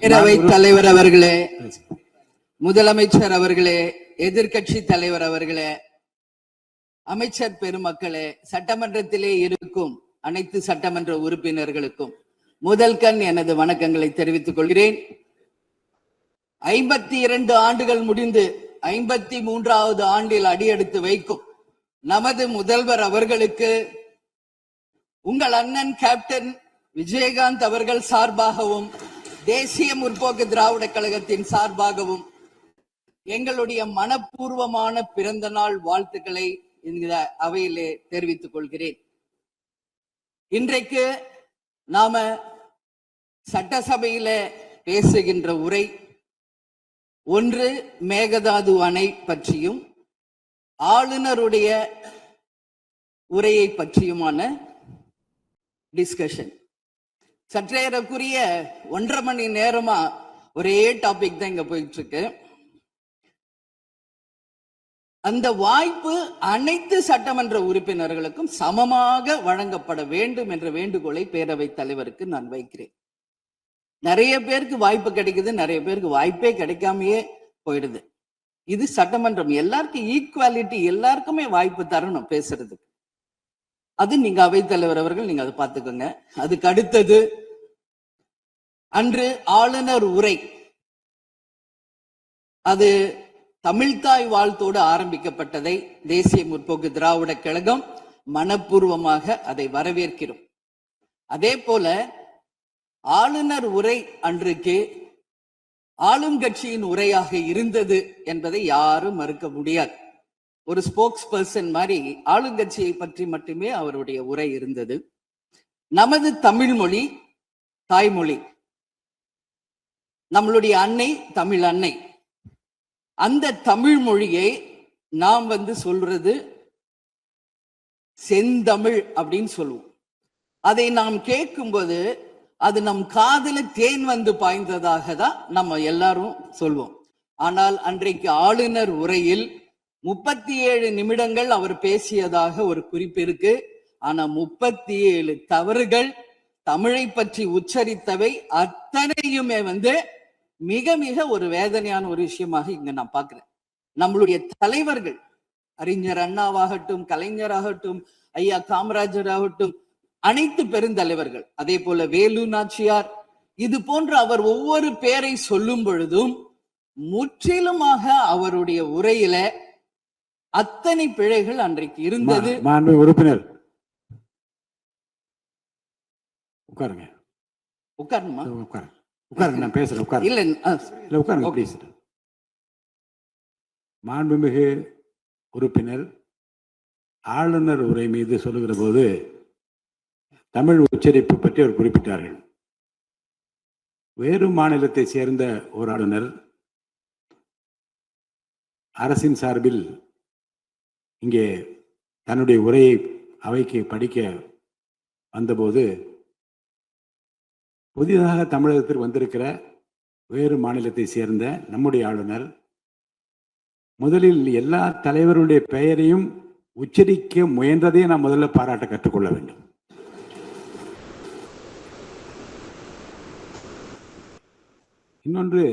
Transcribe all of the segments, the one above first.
பேரவை தலைவர் அவர்களே, முதலமைச்சர் அவர்களே, எதிர்கட்சி தலைவர் அவர்களே, அமைச்சர் பெருமக்களே, சட்டமன்றத்திலே இருக்கும் அனைத்து சட்டமன்ற உறுப்பினர்களுக்கும் முதல் கண் எனது வணக்கங்களை தெரிவித்துக் கொள்கிறேன். 52 ஆண்டுகள் முடிந்து 53வது ஆண்டில் அடியெடுத்து வைக்கும் நமது முதல்வர் அவர்களுக்கு உங்கள் அண்ணன் கேப்டன் விஜயகாந்த் அவர்கள் சார்பாகவும் தேசிய முற்போக்கு திராவிட கழகத்தின் சார்பாகவும் எங்களுடைய மனப்பூர்வமான பிறந்த நாள் வாழ்த்துக்களை இந்த அவையிலே தெரிவித்துக் கொள்கிறேன். இன்றைக்கு நாம சட்டசபையில பேசுகின்ற உரை ஒன்று மேகதாது அணை பற்றியும் ஆளுநருடைய உரையை பற்றியுமான டிஸ்கஷன். சற்றேறக்குரிய 1.5 மணி நேரமா ஒரே டாபிக் தான் இங்க போயிட்டு இருக்கு. அந்த வாய்ப்பு அனைத்து சட்டமன்ற உறுப்பினர்களுக்கும் சமமாக வழங்கப்பட வேண்டும் என்ற வேண்டுகோளை பேரவைத் தலைவருக்கு நான் வைக்கிறேன். நிறைய பேருக்கு வாய்ப்பு கிடைக்குது, நிறைய பேருக்கு வாய்ப்பே கிடைக்காமையே போயிடுது. இது சட்டமன்றம், எல்லாருக்கும் ஈக்குவாலிட்டி, எல்லாருக்குமே வாய்ப்பு தரணும் பேசுறதுக்கு. அது நீங்க அவைத்தலைவர் அவர்கள் நீங்க அதை பார்த்துக்கோங்க. அதுக்கு அடுத்தது அன்று ஆளுநர் உரை, அது தமிழ்தாய் வாழ்த்தோடு ஆரம்பிக்கப்பட்டதை தேசிய முற்போக்கு திராவிட கழகம் மனப்பூர்வமாக அதை வரவேற்கிறோம். அதே போல ஆளுநர் உரை அன்றைக்கு ஆளும் கட்சியின் உரையாக இருந்தது என்பதை யாரும் மறுக்க முடியாது. ஒரு ஸ்போக்ஸ் பர்சன் மாதிரி ஆளுங்கட்சியை பற்றி மட்டுமே அவருடைய உரை இருந்தது. நமது தமிழ் மொழி தாய்மொழி, நம்மளுடைய அன்னை தமிழ் அன்னை. அந்த தமிழ் மொழியை நாம் சொல்றது செந்தமிழ் அப்படின்னு சொல்லுவோம். அதை நாம் கேட்கும்போது அது நம் காதுல தேன் பாய்ந்ததாக தான் நம்ம எல்லாரும் சொல்வோம். ஆனால் அன்றைக்கு ஆளுநர் உரையில் 37 நிமிடங்கள் அவர் பேசியதாக ஒரு குறிப்பு இருக்கு. ஆனா 37 தவறுகள், தமிழை பற்றி உச்சரித்தவை அத்தனையுமே மிக மிக ஒரு வேதனையான ஒரு விஷயமாக இங்க நான் பார்க்கிறேன். நம்மளுடைய தலைவர்கள், அறிஞர் அண்ணாவாகட்டும், கலைஞராகட்டும், ஐயா காமராஜர் ஆகட்டும், அனைத்து பெருந்தலைவர்கள், அதே போல வேலு நாச்சியார், இது போன்ற அவர் ஒவ்வொரு பேரை சொல்லும் பொழுதும் முற்றிலுமாக அவருடைய உரையில அத்தனை பிழைகள் அன்றைக்கு இருந்தது. உறுப்பினர் உட்காருங்க. உட்காருமா? உட்காருங்க, நான் பேசுறேன். உட்காரு. இல்ல உட்காருங்க ப்ளீஸ். மாண்புமிகு உறுப்பினர் ஆளுநர் உரை மீது சொல்லுகிற போது தமிழ் உச்சரிப்பு பற்றி அவர் குறிப்பிட்டார்கள். வேறு மாநிலத்தை சேர்ந்த ஒரு ஆளுநர் அரசின் சார்பில் இங்கே தன்னுடைய உரையை அவைக்கு படிக்க வந்தபோது புதிதாக தமிழகத்தில் வந்திருக்கிற வேறு மாநிலத்தை சேர்ந்த நம்முடைய ஆளுநர் முதலில் எல்லா தலைவருடைய பெயரையும் உச்சரிக்க முயன்றதை நாம் முதல்ல பாராட்ட கற்றுக்கொள்ள வேண்டும். இன்னொன்று,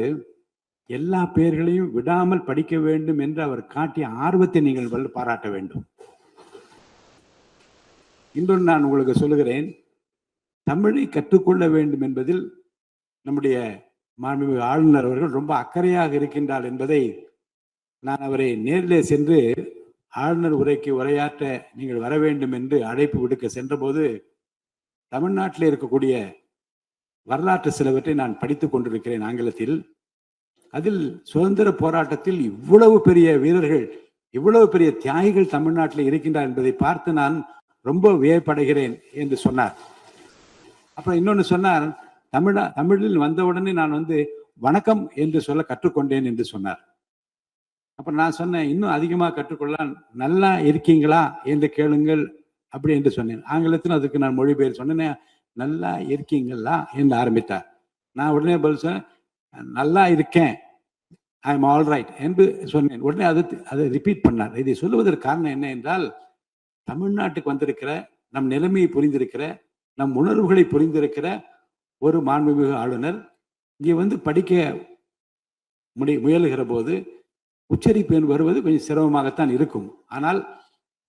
எல்லா பெயர்களையும் விடாமல் படிக்க வேண்டும் என்று அவர் காட்டிய ஆர்வத்தை நீங்கள் பாராட்ட வேண்டும். இன்னொன்று நான் உங்களுக்கு சொல்லுகிறேன், தமிழை கற்றுக்கொள்ள வேண்டும் என்பதில் நம்முடைய மாண்புமிகு ஆளுநர் அவர்கள் ரொம்ப அக்கறையாக இருக்கின்றார் என்பதை நான் அவரை நேரிலே சென்று ஆளுநர் உரைக்கு உரையாற்ற நீங்கள் வர வேண்டும் என்று அழைப்பு விடுக்க சென்றபோது தமிழ்நாட்டில் இருக்கக்கூடிய வரலாற்று சிலவற்றை நான் படித்துக் கொண்டிருக்கிறேன் ஆங்கிலத்தில். அதில் சுதந்திர போராட்டத்தில் இவ்வளவு பெரிய வீரர்கள், இவ்வளவு பெரிய தியாகிகள் தமிழ்நாட்டில் இருக்கின்றார் என்பதை பார்த்து நான் ரொம்ப வியப்படைகிறேன் என்று சொன்னார். அப்புறம் இன்னொன்று சொன்னார், தமிழில் வந்தவுடனே நான் வணக்கம் என்று சொல்ல கற்றுக்கொண்டேன் என்று சொன்னார். அப்புறம் நான் சொன்னேன், இன்னும் அதிகமாக கற்றுக்கொள்ள நல்லா இருக்கீங்களா என்று கேளுங்கள் அப்படி என்று சொன்னேன். ஆங்கிலத்தில் அதுக்கு நான் மொழிபெயர் சொன்னேன், நல்லா இருக்கீங்களா என்று ஆரம்பித்தார். நான் உடனே பதில் சொன்னேன், நல்லா இருக்கேன், ஐ எம் ஆல் ரைட் என்று சொன்னேன். உடனே அதை ரிப்பீட் பண்ணார். இதை சொல்லுவதற்கு காரணம் என்ன என்றால், தமிழ்நாட்டுக்கு வந்திருக்கிற, நம் நிலைமையை புரிந்திருக்கிற, நம் உணர்வுகளை புரிந்திருக்கிற ஒரு மாண்புமிகு ஆளுநர் இங்கே வந்து படிக்க முயலுகிற போது உச்சரிப்பு வருவது கொஞ்சம் சிரமமாகத்தான் இருக்கும். ஆனால்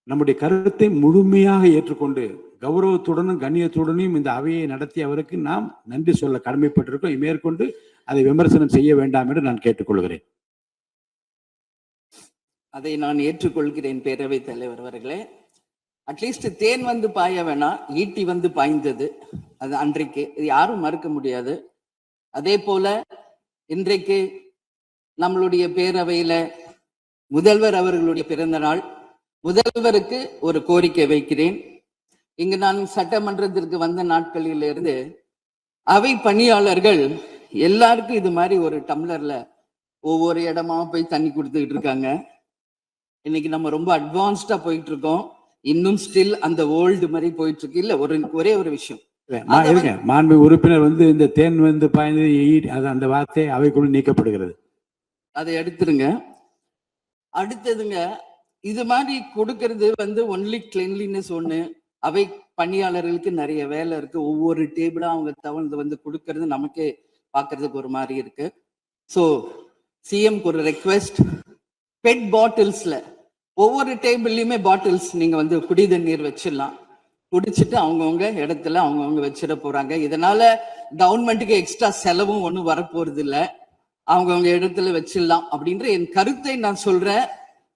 நம்முடைய கருத்தை முழுமையாக ஏற்றுக்கொண்டு கௌரவத்துடனும் கண்ணியத்துடனும் இந்த அவையை நடத்திய அவருக்கு நாம் நன்றி சொல்ல கடமைப்பட்டிருக்கோம். மேற்கொண்டு அதை விமர்சனம் செய்ய வேண்டாம் என்று நான் கேட்டுக்கொள்கிறேன். அதை நான் ஏற்றுக்கொள்கிறேன் பேரவைத் தலைவர் அவர்களே. அட்லீஸ்ட் தேன் வந்து பாய வேணாம், ஈட்டி வந்து பாய்ந்தது அது அன்றைக்கு, இது யாரும் மறுக்க முடியாது. அதே போல இன்றைக்கு நம்மளுடைய பேரவையில முதல்வர் அவர்களுடைய பிறந்த நாள். முதல்வருக்கு ஒரு கோரிக்கை வைக்கிறேன். இங்கு நான் சட்டமன்றத்திற்கு வந்த நாட்களில் இருந்து அவை பணியாளர்கள் எல்லாருக்கும் இது மாதிரி ஒரு டம்ளர்ல ஒவ்வொரு இடமா போய் தண்ணி கொடுத்துக்கிட்டு இருக்காங்க. இன்னைக்கு நம்ம ரொம்ப அட்வான்ஸ்டா போயிட்டு இருக்கோம். இன்னும் ஸ்டில் அந்த ஓல்டு மாதிரி போயிட்டு இருக்கு. இல்ல ஒரே ஒரு விஷயம், மாண்பு உறுப்பினர் வந்து இந்த தேன் வந்து பாய்ந்து அந்த வார்த்தை அவைக்குள் நீக்கப்படுகிறது. அதை எடுத்துருங்க. அடுத்ததுங்க, இது மாதிரி கொடுக்கறது வந்து ஒன்லி கிளீன்லினஸ் ஒண்ணு. அவை பணியாளர்களுக்கு நிறைய வேலை இருக்கு. ஒவ்வொரு டேபிளா அவங்க தவழ்ந்து வந்து கொடுக்கறது நமக்கே பாக்குறதுக்கு ஒரு மாதிரி இருக்கு. ஸோ சிஎம்க்கு ஒரு ரெக்வெஸ்ட், பெட் பாட்டில்ஸ்ல ஒவ்வொரு டேபிள்லயுமே பாட்டில்ஸ் நீங்க வந்து குடி தண்ணீர் வச்சிடலாம். குடிச்சிட்டு அவங்கவுங்க இடத்துல அவங்கவுங்க வச்சிட போறாங்க. இதனால கவர்மெண்ட்டுக்கு எக்ஸ்ட்ரா செலவும் ஒன்றும் வரப்போறது இல்லை. அவங்கவுங்க இடத்துல வச்சிடலாம் அப்படின்ற என் கருத்தை நான் சொல்றேன்.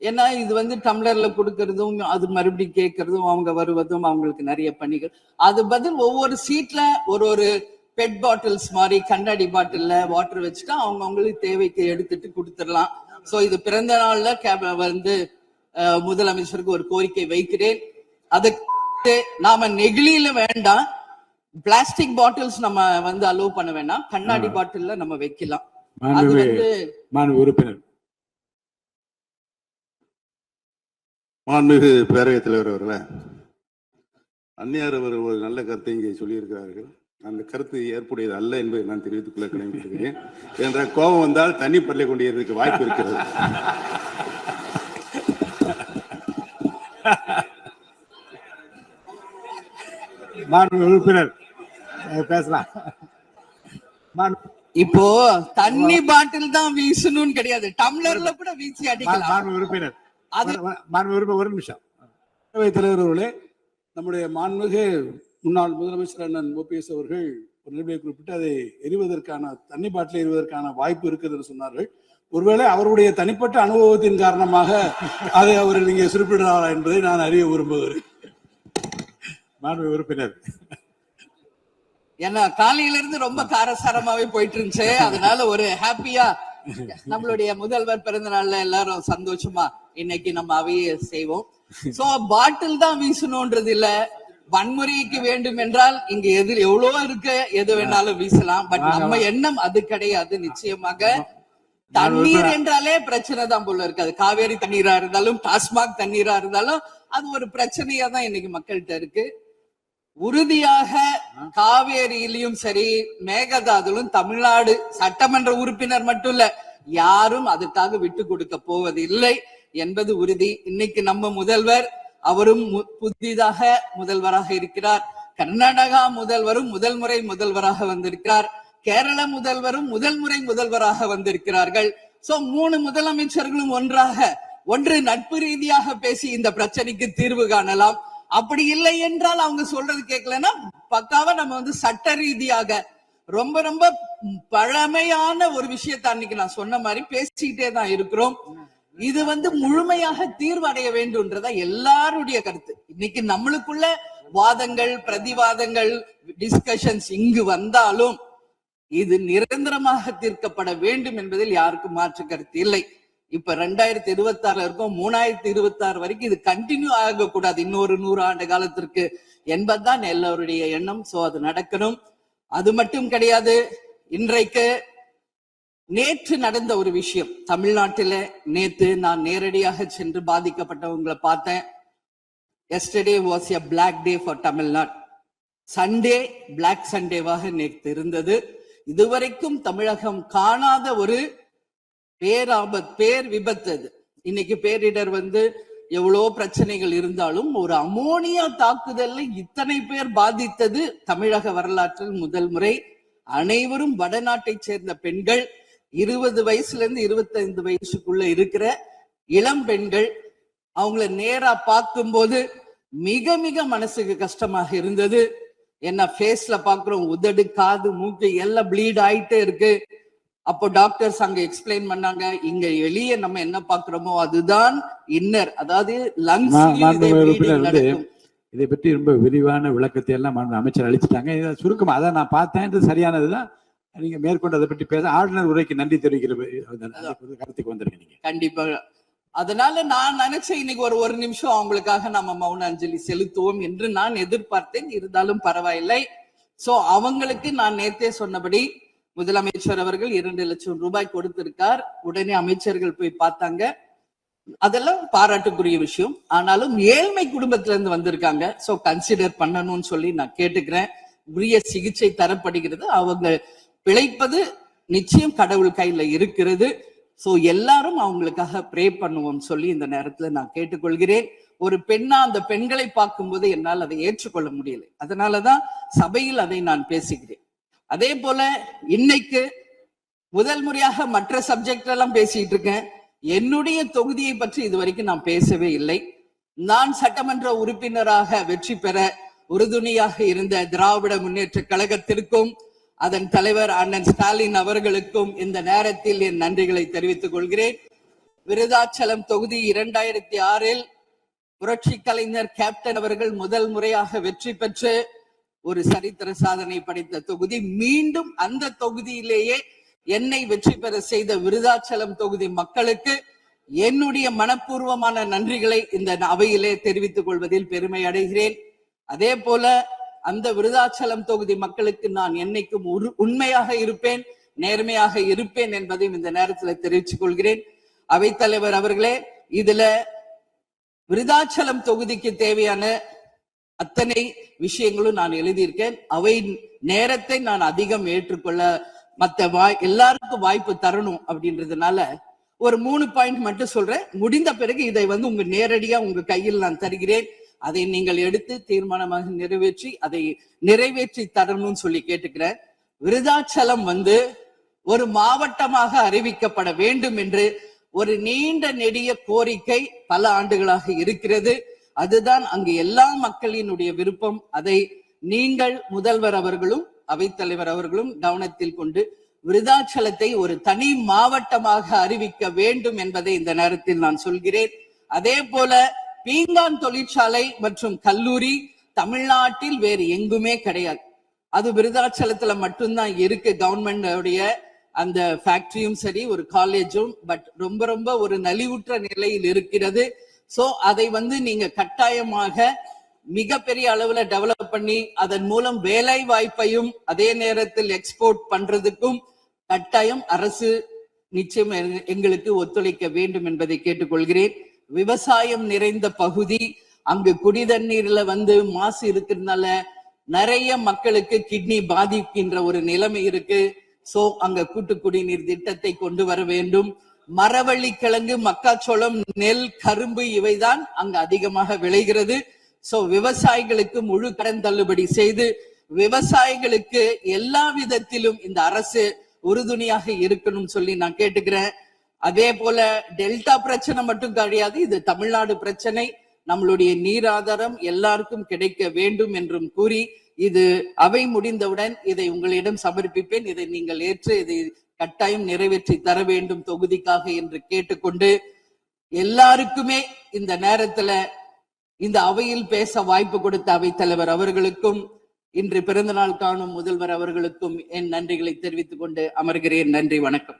ஏன்னா இது வந்து டம்ளர்ல கொடுக்கறதும் அது மறுபடியும் கேட்கறதும் அவங்க வருவதும் அவங்களுக்கு நிறைய பணிகள். அது பதில் ஒவ்வொரு சீட்ல ஒரு பெட் பாட்டில்ஸ் மாதிரி கண்ணாடி பாட்டில்ல வாட்டர் வச்சுட்டா அவங்களுக்கு தேவைக்கு எடுத்துட்டு கொடுத்துடலாம். சோ இது பிறந்த நாள்ல வந்து முதலமைச்சருக்கு ஒரு கோரிக்கை வைக்கிறேன். அதுக்கு நாம நெகிழியில வேண்டாம், பிளாஸ்டிக் பாட்டில்ஸ் நம்ம வந்து அலோவ் பண்ண வேண்டாம், கண்ணாடி பாட்டில்ல நம்ம வைக்கலாம். அது வந்து உறுப்பினர் மாண்புமிகு பேரவைத் தலைவர் அவர்களே, அந்நியார் அவர் ஒரு நல்ல கருத்தை இங்கே சொல்லியிருக்கிறார்கள். அந்த கருத்து ஏற்புடையது அல்ல என்பதை நான் தெரிவித்துக் கொள்ள கடமைப்பட்டிருக்கிறேன். என்ற கோபம் வந்தால் தண்ணி பல்லை கொண்டிருக்க வாய்ப்பு இருக்கிறது. உறுப்பினர் பேசலாம். இப்போ தண்ணி பாட்டில் தான் வீசணும்னு கிடையாது, டம்ளர்ல கூட வீசி அடிக்கலாம். உறுப்பினர் ஒரு நிமிஷம். தலைவர் அவர்களே, நம்முடைய மாண்புமிகு முன்னாள் முதலமைச்சர் அண்ணன் ஓபிஎஸ் அவர்கள் ஒரு நிலையை குறிப்பிட்டு அதை எரிவதற்கான தண்ணி பாட்டில் எரிவதற்கான வாய்ப்பு இருக்குது என்று சொன்னார்கள். ஒருவேளை அவருடைய தனிப்பட்ட அனுபவத்தின் காரணமாக அதை அவர்கள் இங்கே குறிப்பிடுறாரா என்பதை நான் அறிய விரும்புகிறேன். மாண்புமிகு உறுப்பினர், ஏன்னா காலையில இருந்து ரொம்ப காரசாரமாவே போயிட்டு இருந்துச்சு. அதனால ஒரு ஹாப்பியா நம்மளுடைய முதல்வர் பிறந்த நாள்ல எல்லாரும் சந்தோஷமா இன்னைக்கு நம்ம அவையை செய்வோம். சோ பாட்டில் தான் வீசணும்ன்றது இல்ல, வன்முறைக்கு வேண்டும் என்றால் இங்க எவ்வளவோ இருக்கு, எது வேணாலும் வீசலாம். பட் நம்ம எண்ணம் அது கிடையாது. நிச்சயமாக தண்ணீர் என்றாலே பிரச்சனை தான் போல இருக்கு. அது காவேரி தண்ணீரா இருந்தாலும் டாஸ்மாக் தண்ணீரா இருந்தாலும் அது ஒரு பிரச்சனையா தான் இன்னைக்கு மக்கள்கிட்ட இருக்கு. உறுதியாக காவேரியிலும் சரி மேகதாதுலும் தமிழ்நாடு சட்டமன்ற உறுப்பினர் மட்டும் இல்ல, யாரும் அதுக்காக விட்டு கொடுக்க போவது இல்லை என்பது உறுதி. இன்னைக்கு நம்ம முதல்வர் அவரும் புதிதாக முதல்வராக இருக்கிறார். கர்நாடகா முதல்வரும் முதல் முறை முதல்வராக வந்திருக்கிறார். கேரள முதல்வரும் முதல் முறை முதல்வராக வந்திருக்கிறார்கள். சோ 3 முதலமைச்சர்களும் ஒன்று நட்பு ரீதியாக பேசி இந்த பிரச்சனைக்கு தீர்வு காணலாம். அப்படி இல்லை என்றால் அவங்க சொல்றது கேட்கலன்னா பக்காவா நம்ம வந்து சட்ட ரீதியாக ரொம்ப ரொம்ப பழமையான ஒரு விஷயத்த அன்னைக்கு நான் சொன்ன மாதிரி பேசிக்கிட்டே தான் இருக்கிறோம். இது வந்து முழுமையாக தீர்வு அடைய வேண்டும்ன்றதா எல்லாருடைய கருத்து. இன்னைக்கு நம்மளுக்குள்ள வாதங்கள் பிரதிவாதங்கள் டிஸ்கஷன்ஸ் இங்கு வந்தாலும் இது நிரந்தரமாக தீர்க்கப்பட வேண்டும் என்பதில் யாருக்கும் மாற்று கருத்து இல்லை. இப்ப 2026 இருக்கும், 3026 வரைக்கும் இது கண்டினியூ ஆக கூடாது, இன்னொரு 100 ஆண்டு காலத்திற்கு என்பதுதான் எல்லோருடைய எண்ணம். சோ அது நடக்கணும். அது மட்டும் கிடையாது, இன்றைக்கு நேற்று நடந்த ஒரு விஷயம் தமிழ்நாட்டில. நேற்று நான் நேரடியாக சென்று பாதிக்கப்பட்டவங்களை பார்த்தேன். Yesterday was a black day for Tamil Nadu. Sunday black சண்டேவாக நேற்று இருந்தது. இதுவரைக்கும் தமிழகம் காணாத ஒரு பேர் விபத்து அது. இன்னைக்கு பேரிடர் வந்து எவ்வளவு பிரச்சனைகள் இருந்தாலும் ஒரு அமோனியா தாக்குதல்ல இத்தனை பேர் பாதித்தது தமிழக வரலாற்றில் முதல் முறை. அனைவரும் வடநாட்டை சேர்ந்த பெண்கள், 20 வயசுல இருந்து 25 வயசுக்குள்ள இருக்கிற இளம் பெண்கள். அவங்கள நேரா பார்க்கும்போது மிக மிக மனசுக்கு கஷ்டமாக இருந்தது. என்ன ஃபேஸ்ல பாக்குறோம், உதடு, காது, மூக்கு எல்லாம் ப்ளீட் ஆயிட்டே இருக்கு. அப்போ டாக்டர்ஸ் அங்க எக்ஸ்பிளைன் பண்ணாங்க, இங்க வெளியே நம்ம என்ன பாக்குறோமோ அதுதான் இன்னர், அதாவது லங்ஸ். இதை பற்றி ரொம்ப விரிவான விளக்கத்தை எல்லாம் அமைச்சர் அளிச்சுட்டாங்க. இதை சுருக்கமா அதான் நான் பார்த்தேன், சரியானதுதான். நீங்க மேற்கொண்டு அதை பற்றி பேச ஆளுநர் உரைக்கு நன்றி தெரிவிக்கிற கருத்துக்கு வந்திருக்கீங்க. கண்டிப்பா. அதனால நான் நினைச்சேன் இன்னைக்கு ஒரு நிமிஷம் அவங்களுக்காக நம்ம மௌன அஞ்சலி செலுத்துவோம் என்று நான் எதிர்பார்த்தேன். இருந்தாலும் பரவாயில்லை. சோ அவங்களுக்கு நான் நேத்தே சொன்னபடி முதலமைச்சர் அவர்கள் 2 லட்சம் ரூபாய் கொடுத்திருக்கார். உடனே அமைச்சர்கள் போய் பார்த்தாங்க. அதெல்லாம் பாராட்டுக்குரிய விஷயம். ஆனாலும் ஏழ்மை குடும்பத்துல இருந்து வந்திருக்காங்க. சோ கன்சிடர் பண்ணணும்னு சொல்லி நான் கேட்டுக்கிறேன். உரிய சிகிச்சை தரப்படுகிறது. அவங்க பிழைப்பது நிச்சயம் கடவுள் கையில இருக்கிறது. சோ எல்லாரும் அவங்களுக்காக ப்ரே பண்ணுவோம் சொல்லி இந்த நேரத்துல நான் கேட்டுக்கொள்கிறேன். ஒரு பெண்ணா அந்த பெண்களை பார்க்கும்போது என்னால் அதை ஏற்றுக்கொள்ள முடியலை. அதனாலதான் சபையில் அதை நான் பேசுகிறேன். அதே போல இன்னைக்கு முதல் முறையாக மற்ற சப்ஜெக்ட் எல்லாம் பேசிட்டு இருக்கேன். என்னுடைய தொகுதியை பற்றி இதுவரைக்கும் நான் பேசவே இல்லை. நான் சட்டமன்ற உறுப்பினராக வெற்றி பெற உறுதுணையாக இருந்த திராவிட முன்னேற்ற கழகத்திற்கும் அதன் தலைவர் அண்ணன் ஸ்டாலின் அவர்களுக்கும் இந்த நேரத்தில் என் நன்றிகளை தெரிவித்துக் கொள்கிறேன். விருதாச்சலம் தொகுதி 2006 புரட்சி கலைஞர் கேப்டன் அவர்கள் முதல் முறையாக வெற்றி பெற்று ஒரு சரித்திர சாதனை படைத்த தொகுதி. மீண்டும் அந்த தொகுதியிலேயே என்னை வெற்றி பெற செய்த விருதாச்சலம் தொகுதி மக்களுக்கு என்னுடைய மனப்பூர்வமான நன்றிகளை இந்த அவையிலே தெரிவித்துக் கொள்வதில் பெருமை அடைகிறேன். அதே போல அந்த விருதாச்சலம் தொகுதி மக்களுக்கு நான் என்னைக்கும் உண்மையாக இருப்பேன், நேர்மையாக இருப்பேன் என்பதையும் இந்த நேரத்தில் தெரிவித்துக் கொள்கிறேன். அவைத்தலைவர் அவர்களே, இதுல விருதாச்சலம் தொகுதிக்கு தேவையான அத்தனை விஷயங்களும் நான் எழுதியிருக்கேன். அவை நேரத்தை நான் அதிகம் ஏற்றுக்கொள்ள எல்லாருக்கும் வாய்ப்பு தரணும் அப்படின்றதுனால ஒரு 3 பாயிண்ட் மட்டும் சொல்றேன். முடிந்த பிறகு இதை உங்க நேரடியா உங்க கையில் நான் தருகிறேன். அதை நீங்கள் எடுத்து தீர்மானமாக நிறைவேற்றி அதை நிறைவேற்றி தரணும்னு சொல்லி கேட்டுக்கிறேன். விருதாச்சலம் ஒரு மாவட்டமாக அறிவிக்கப்பட வேண்டும் என்று ஒரு நீண்ட நெடிய கோரிக்கை பல ஆண்டுகளாக இருக்கிறது. அதுதான் அங்கு எல்லா மக்களினுடைய விருப்பம். அதை நீங்கள் முதல்வர் அவர்களும் அவைத்தலைவர் அவர்களும் கவனத்தில் கொண்டு விருதாச்சலத்தை ஒரு தனி மாவட்டமாக அறிவிக்க வேண்டும் என்பதை இந்த நேரத்தில் நான் சொல்கிறேன். அதே போல பீங்கான் தொழிற்சாலை மற்றும் கல்லூரி தமிழ்நாட்டில் வேறு எங்குமே கிடையாது. அது விருதாச்சலத்துல மட்டும்தான் இருக்கு. கவர்மெண்ட் அந்த ஃபேக்டரியும் சரி, ஒரு காலேஜும், பட் ரொம்ப ஒரு நலிவுற்ற நிலையில் இருக்கிறது. சோ அதை நீங்க கட்டாயமாக மிகப்பெரிய அளவுல டெவலப் பண்ணி அதன் மூலம் வேலை வாய்ப்பையும் அதே நேரத்தில் எக்ஸ்போர்ட் பண்றதுக்கும் கட்டாயம் அரசு நிச்சயம் எங்களுக்கு ஒத்துழைக்க வேண்டும் என்பதை கேட்டுக்கொள்கிறேன். விவசாயம் நிறைந்த பகுதி, அங்கு குடிதண்ணீர்ல மாசு இருக்கிறதுனால நிறைய மக்களுக்கு கிட்னி பாதிக்கின்ற ஒரு நிலைமை இருக்கு. சோ அங்க கூட்டு குடிநீர் திட்டத்தை கொண்டு வர வேண்டும். மரவள்ளி கிழங்கு, மக்காச்சோளம், நெல், கரும்பு இவைதான் அங்கு அதிகமாக விளைகிறது. சோ விவசாயிகளுக்கு முழு கடன் தள்ளுபடி செய்து விவசாயிகளுக்கு எல்லா விதத்திலும் இந்த அரசு உறுதுணையாக இருக்கணும் சொல்லி நான் கேட்டுக்கிறேன். அதே போல டெல்டா பிரச்சனை மட்டும் கிடையாது, இது தமிழ்நாடு பிரச்சனை. நம்மளுடைய நீர் ஆதாரம் எல்லாருக்கும் கிடைக்க வேண்டும் என்றும் கூறி இது அவை முடிந்தவுடன் இதை உங்களிடம் சமர்ப்பிப்பேன். இதை நீங்கள் ஏற்று இதை கட்டாயம் நிறைவேற்றி தர வேண்டும் தொகுதிக்காக என்று கேட்டுக்கொண்டு, எல்லாருக்குமே இந்த நேரத்துல இந்த அவையில் பேச வாய்ப்பு கொடுத்த அவைத்தலைவர் அவர்களுக்கும் இன்று பிறந்த நாள் காணும் முதல்வர் அவர்களுக்கும் என் நன்றிகளை தெரிவித்துக் கொண்டு அமர்கிறேன். நன்றி, வணக்கம்.